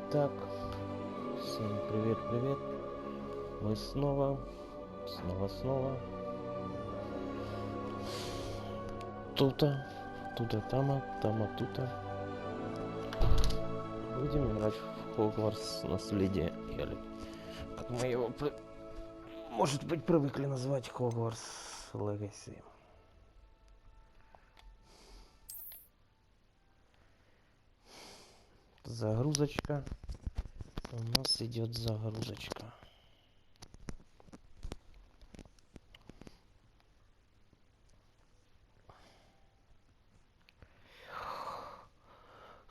Итак, всем привет. Мы снова. Тута, тама, тута. Будем играть в Хогвартс наследие, или как мы его, может быть, привыкли называть Хогвартс Legacy. Загрузочка. У нас идет загрузочка.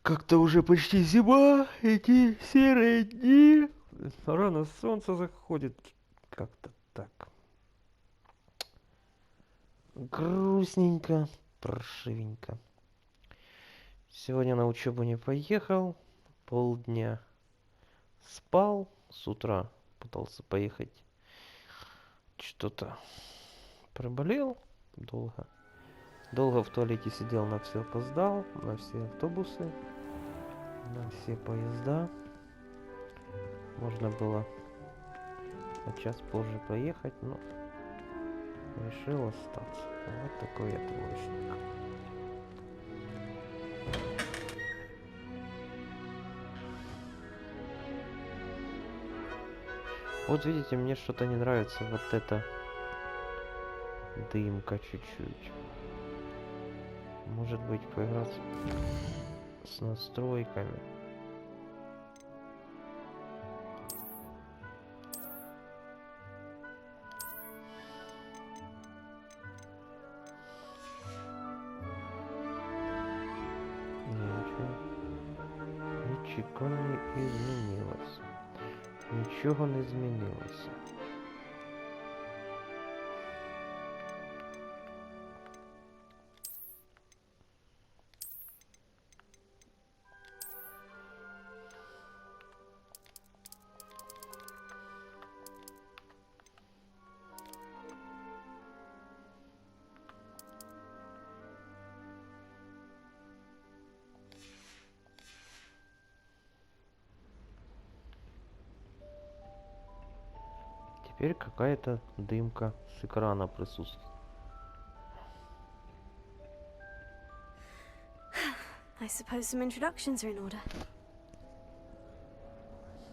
Как-то уже почти зима, эти серые дни. Рано солнце заходит. Как-то так. Грустненько, паршивенько. Сегодня на учебу не поехал. Полдня спал. С утра пытался поехать. Что-то проболел долго. Долго в туалете сидел, на все опоздал. На все автобусы. На все поезда. Можно было на час позже поехать, но решил остаться. Вот такой я двоечник. Вот видите, мне что-то не нравится вот эта дымка чуть-чуть. Может быть, поиграть с настройками. Ничего не изменилось. Ничего не изменилось. Теперь какая-то дымка с экрана присутствует. I suppose some introductions are in order.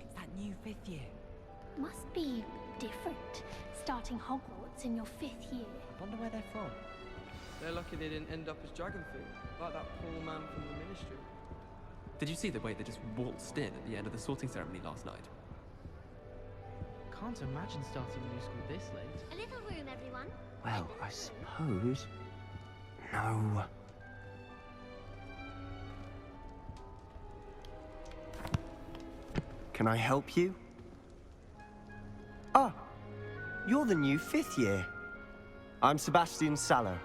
It's that new 5th year. Must be different, starting Hogwarts in your 5th year. I wonder where they're from. They're lucky they didn't end up as dragon food, like that poor man from the Ministry. Did you see the way they just waltzed in at the end of the sorting ceremony last night? Can't imagine starting a new school this late. A little room, everyone. Well, I suppose... No. Can I help you? Ah, you're the new 5th year. I'm Sebastian Sallow.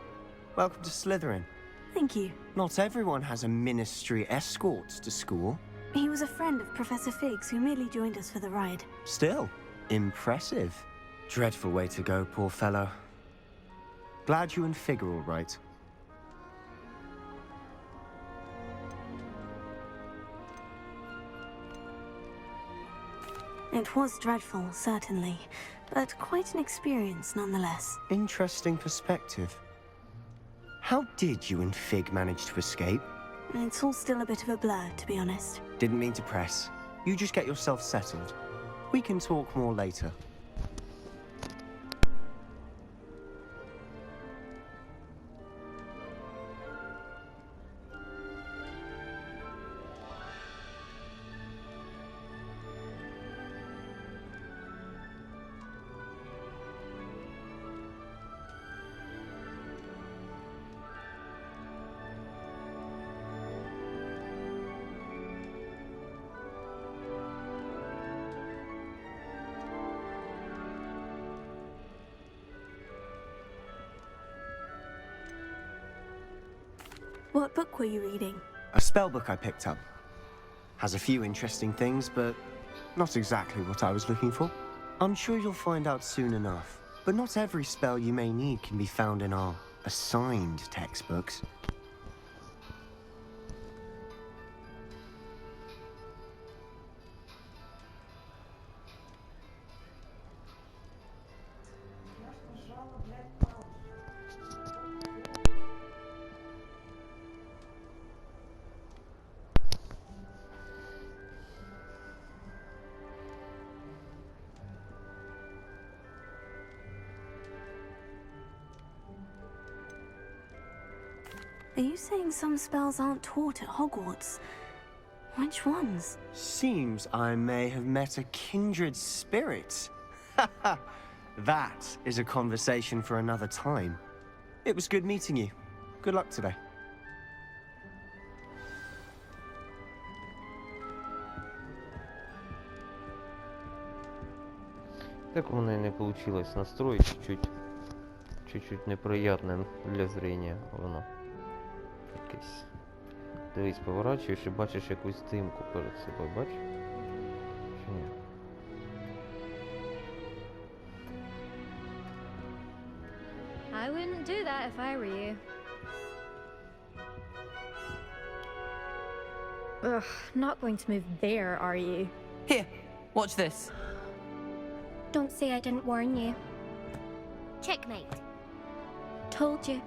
Welcome to Slytherin. Thank you. Not everyone has a ministry escort to school. He was a friend of Professor Fig's who merely joined us for the ride. Still, impressive. Dreadful way to go, poor fellow. Glad you and Fig are all right. It was dreadful, certainly, but quite an experience nonetheless. Interesting perspective. How did you and Fig manage to escape? It's all still a bit of a blur, to be honest. Didn't mean to press. You just get yourself settled. We can talk more later. What book were you reading? A spellbook I picked up. Has a few interesting things, but not exactly what I was looking for. I'm sure you'll find out soon enough. But not every spell you may need can be found in our assigned textbooks. Are you saying some spells aren't taught at Hogwarts? Which ones? Seems I may have met a kindred spirit. That is a conversation for another time. It was good meeting you. Good luck today. Так у мене не получилось настроить чуть-чуть неприятне для зрення воно. Якесь. Дивись, поворачуєш і бачиш якусь димку перед собою, бачиш? Чи ні? I wouldn't do that if I were you. Ugh, not going to move there, are you? Here, watch this. Don't say I didn't warn you. Checkmate. Told you.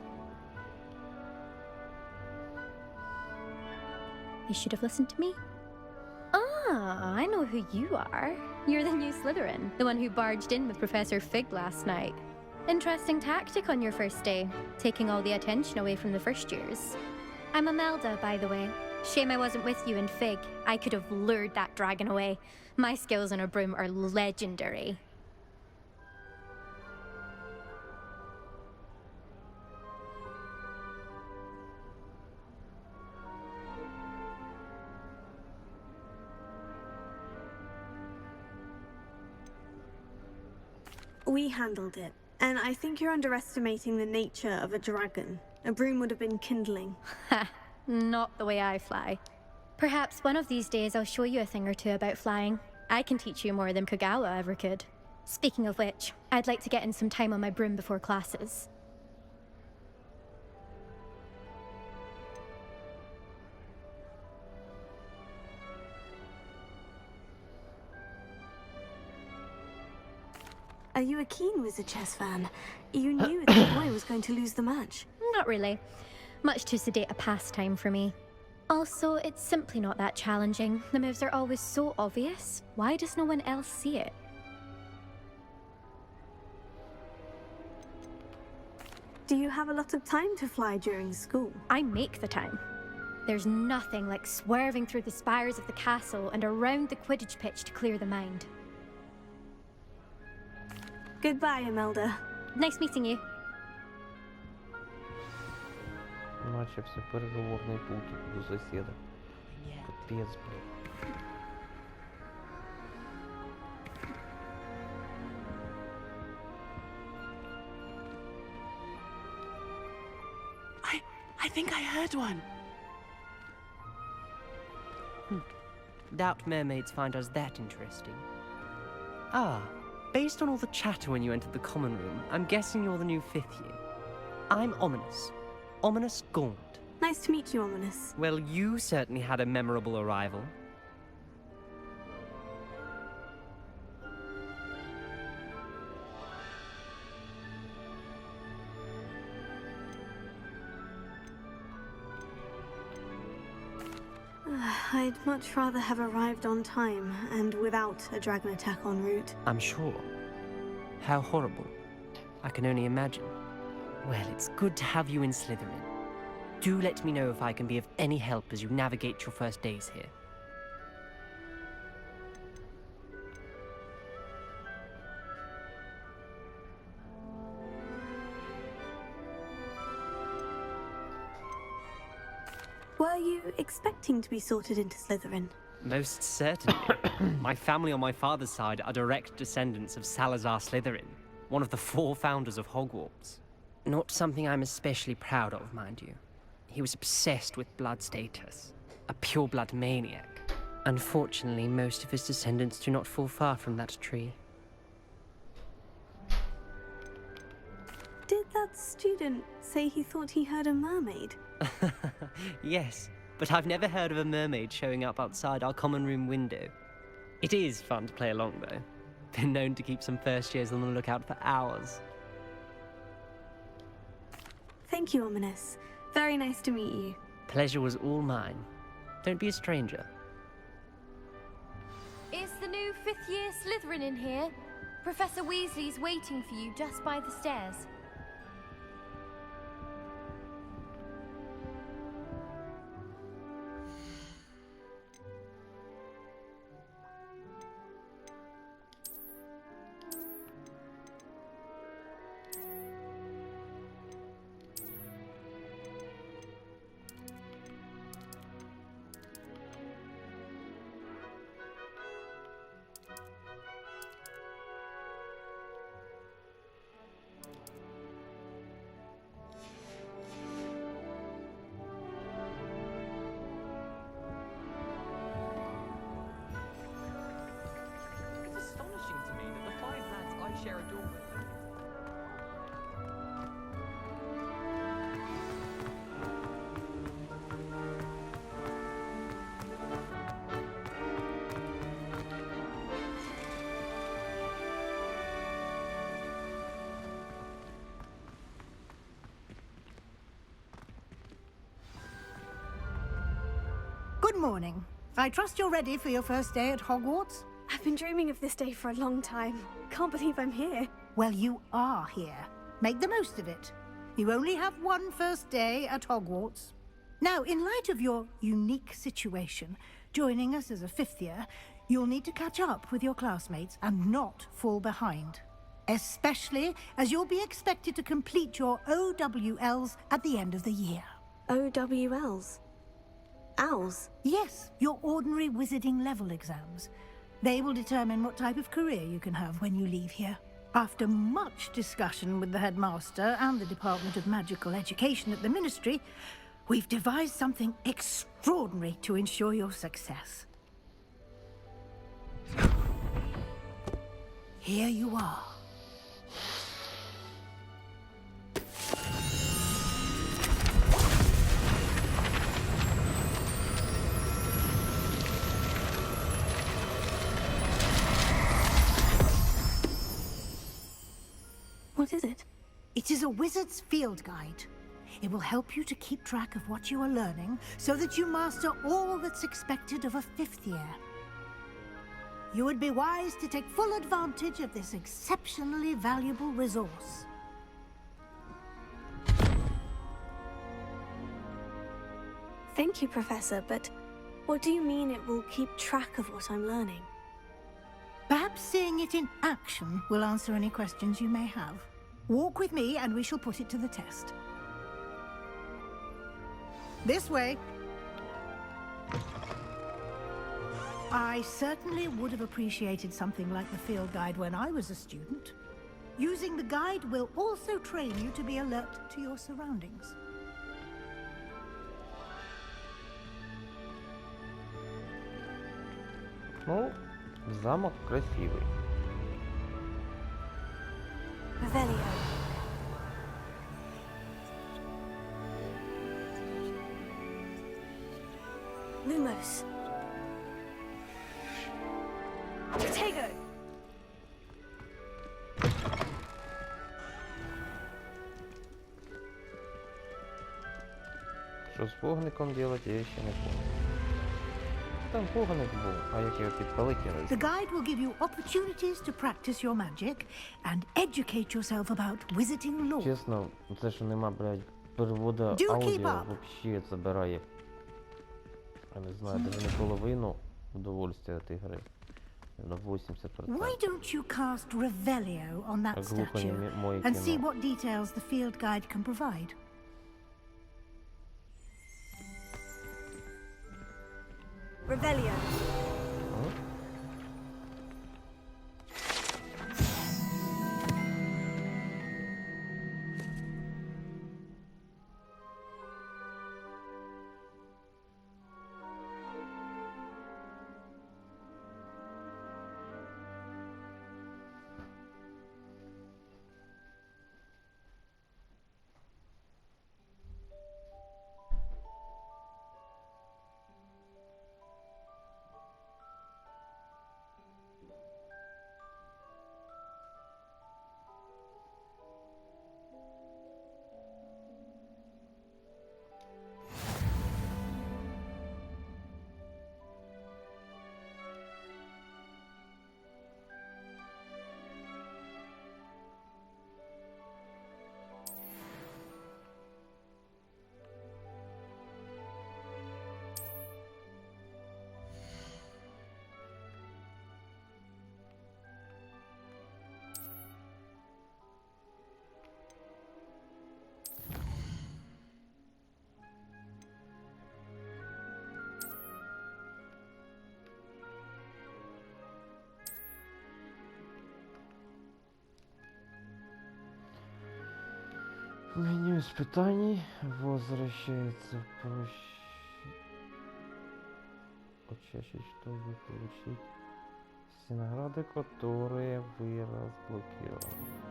You should have listened to me. Ah, I know who you are. You're the new Slytherin, the one who barged in with Professor Fig last night. Interesting tactic on your first day, taking all the attention away from the first years. I'm Imelda, by the way. Shame I wasn't with you in Fig. I could have lured that dragon away. My skills on a broom are legendary. We handled it, and I think you're underestimating the nature of a dragon. A broom would have been kindling. Ha, not the way I fly. Perhaps one of these days I'll show you a thing or two about flying. I can teach you more than Kogawa ever could. Speaking of which, I'd like to get in some time on my broom before classes. Are you a keen Wizard chess fan? You knew the boy was going to lose the match. Not really. Much too sedate a pastime for me. Also, it's simply not that challenging. The moves are always so obvious. Why does no one else see it? Do you have a lot of time to fly during school? I make the time. There's nothing like swerving through the spires of the castle and around the Quidditch pitch to clear the mind. Goodbye, Imelda. Nice meeting you. Начався переговорний путь до сусіда. Капець, блядь. I think I heard one. Doubt mermaids find us that interesting. Ah, based on all the chatter when you entered the common room, I'm guessing you're the new 5th year. I'm Ominous. Ominous Gaunt. Nice to meet you, Ominous. Well, you certainly had a memorable arrival. I'd much rather have arrived on time and without a dragon attack en route. I'm sure. How horrible. I can only imagine. Well, it's good to have you in Slytherin. Do let me know if I can be of any help as you navigate your first days here. Were you expecting to be sorted into Slytherin? Most certainly. My family on my father's side are direct descendants of Salazar Slytherin, one of the 4 founders of Hogwarts. Not something I'm especially proud of, mind you. He was obsessed with blood status, a pure-blood maniac. Unfortunately, most of his descendants do not fall far from that tree. Did that student say he thought he heard a mermaid? Yes, but I've never heard of a mermaid showing up outside our common room window. It is fun to play along, though. Been known to keep some first years on the lookout for hours. Thank you, Ominous. Very nice to meet you. Pleasure was all mine. Don't be a stranger. Is the new 5th year Slytherin in here? Professor Weasley's waiting for you just by the stairs. Good morning. I trust you're ready for your first day at Hogwarts? I've been dreaming of this day for a long time. Can't believe I'm here. Well, you are here. Make the most of it. You only have one first day at Hogwarts. Now, in light of your unique situation, joining us as a fifth year, you'll need to catch up with your classmates and not fall behind. Especially as you'll be expected to complete your OWLs at the end of the year. OWLs? Owls? Yes, your ordinary wizarding level exams. They will determine what type of career you can have when you leave here. After much discussion with the headmaster and the Department of Magical Education at the Ministry, we've devised something extraordinary to ensure your success. Here you are. What is it? It is a wizard's field guide. It will help you to keep track of what you are learning so that you master all that's expected of a fifth year. You would be wise to take full advantage of this exceptionally valuable resource. Thank you, Professor, but what do you mean it will keep track of what I'm learning? Perhaps seeing it in action will answer any questions you may have. Walk with me and we shall put it to the test. This way. I certainly would have appreciated something like the field guide when I was a student. Using the guide will also train you to be alert to your surroundings. Ну, замок красивый. Revelio. Lumos. Protego. Що з вогником делать, я ще не понял. Там вогник був, а як його підпалити, я не The знаю. guide will give you opportunities to practice your magic and educate yourself about wizarding lore. Чесно, це що нема, блядь, перевода Do keep аудіо up. вообще забирає. Я не знаю, даже не половину удовольствия от ігри. На 80%. Why don't you cast Revelio on that Глухо моє statue and see кіно. what details the field guide can provide? Revelio. Меню испытаний возвращается почаще, чтобы получить все награды, которые вы разблокировали.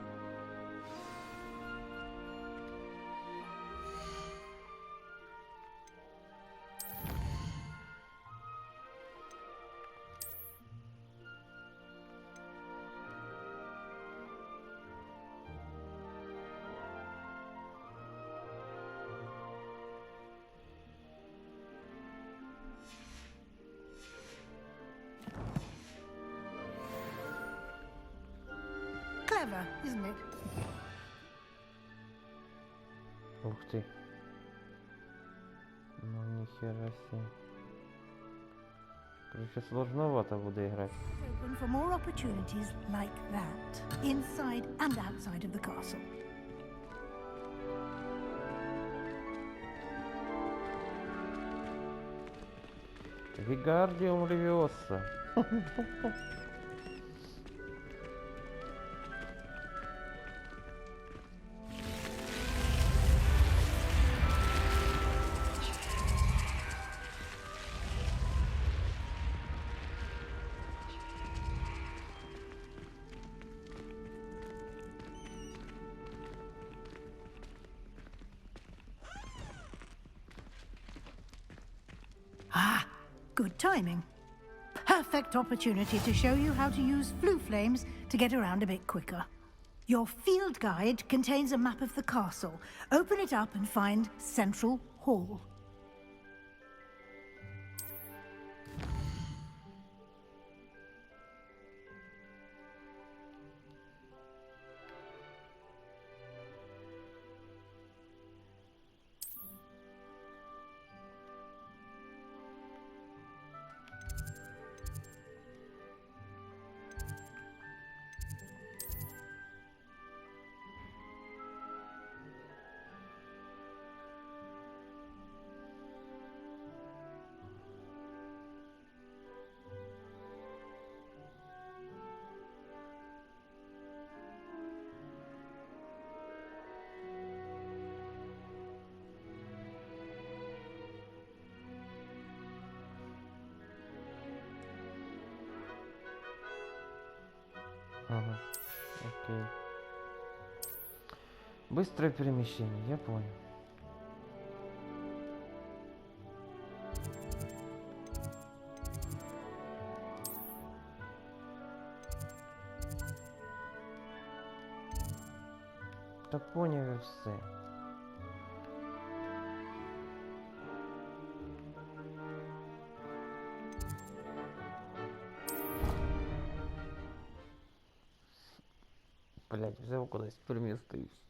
clever, isn't it? Ух ты. Ну нихера себе. Короче, сложновато буду играть. Open for more opportunities like that, inside and outside of the castle. Вигардиум Левиоса. Ah, good timing. Perfect opportunity to show you how to use flue flames to get around a bit quicker. Your field guide contains a map of the castle. Open it up and find Central Hall. Ага, окей. Быстрое перемещение, я понял. Та поняв і все. Блять, взяв кудись перемістився.